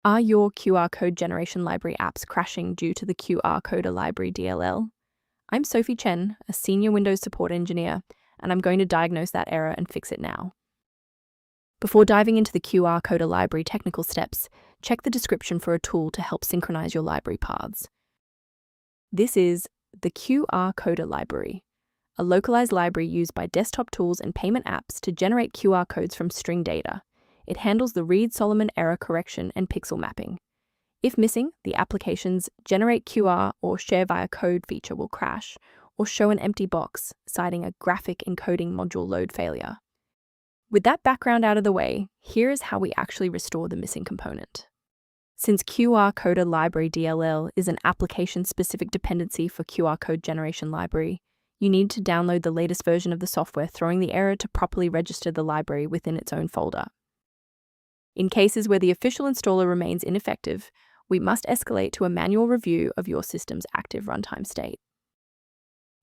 Are your QRCode Generation Library apps crashing due to the QRCoder Library DLL? I'm Sophie Chen, a senior Windows support engineer, and I'm going to diagnose that error and fix it now. Before diving into the QRCoder library technical steps, check the description for a tool to help synchronize your library paths. This is the QRCoder library, a localized library used by desktop tools and payment apps to generate QR codes from string data. It handles the Reed-Solomon error correction and pixel mapping. If missing, the application's Generate QR or Share via Code feature will crash or show an empty box, citing a graphic encoding module load failure. With that background out of the way, here is how we actually restore the missing component. Since Qrcoder Library DLL is an application-specific dependency for QRCode Generation Library, you need to download the latest version of the software, throwing the error to properly register the library within its own folder. In cases where the official installer remains ineffective, we must escalate to a manual review of your system's active runtime state.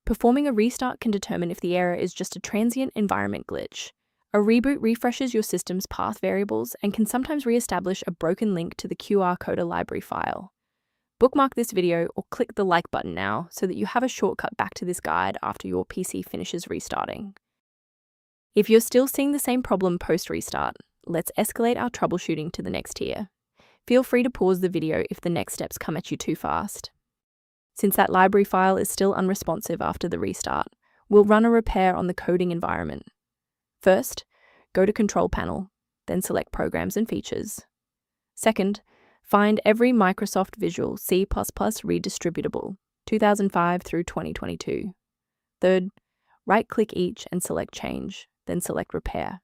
Performing a restart can determine if the error is just a transient environment glitch. A reboot refreshes your system's path variables and can sometimes re-establish a broken link to the Qrcoder library file. Bookmark this video or click the like button now so that you have a shortcut back to this guide after your PC finishes restarting. If you're still seeing the same problem post-restart, let's escalate our troubleshooting to the next tier. Feel free to pause the video if the next steps come at you too fast. Since that library file is still unresponsive after the restart, we'll run a repair on the coding environment. First, go to Control Panel, then select Programs and Features. Second, find every Microsoft Visual C++ redistributable, 2005 through 2022. Third, right-click each and select Change, then select Repair.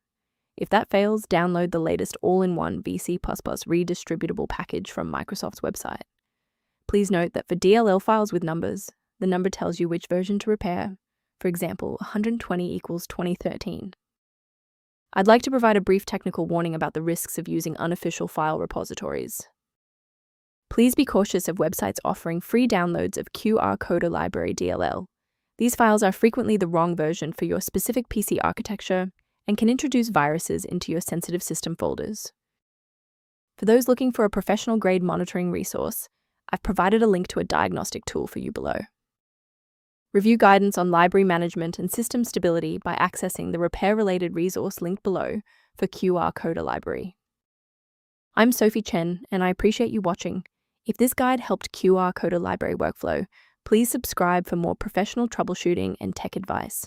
If that fails, download the latest all-in-one VC++ redistributable package from Microsoft's website. Please note that for DLL files with numbers, the number tells you which version to repair. For example, 120 equals 2013. I'd like to provide a brief technical warning about the risks of using unofficial file repositories. Please be cautious of websites offering free downloads of Qrcoder Library DLL. These files are frequently the wrong version for your specific PC architecture and can introduce viruses into your sensitive system folders. For those looking for a professional-grade monitoring resource, I've provided a link to a diagnostic tool for you below. Review guidance on library management and system stability by accessing the repair-related resource linked below for Qrcoder Library. I'm Sophie Chen, and I appreciate you watching. If this guide helped Qrcoder Library workflow, please subscribe for more professional troubleshooting and tech advice.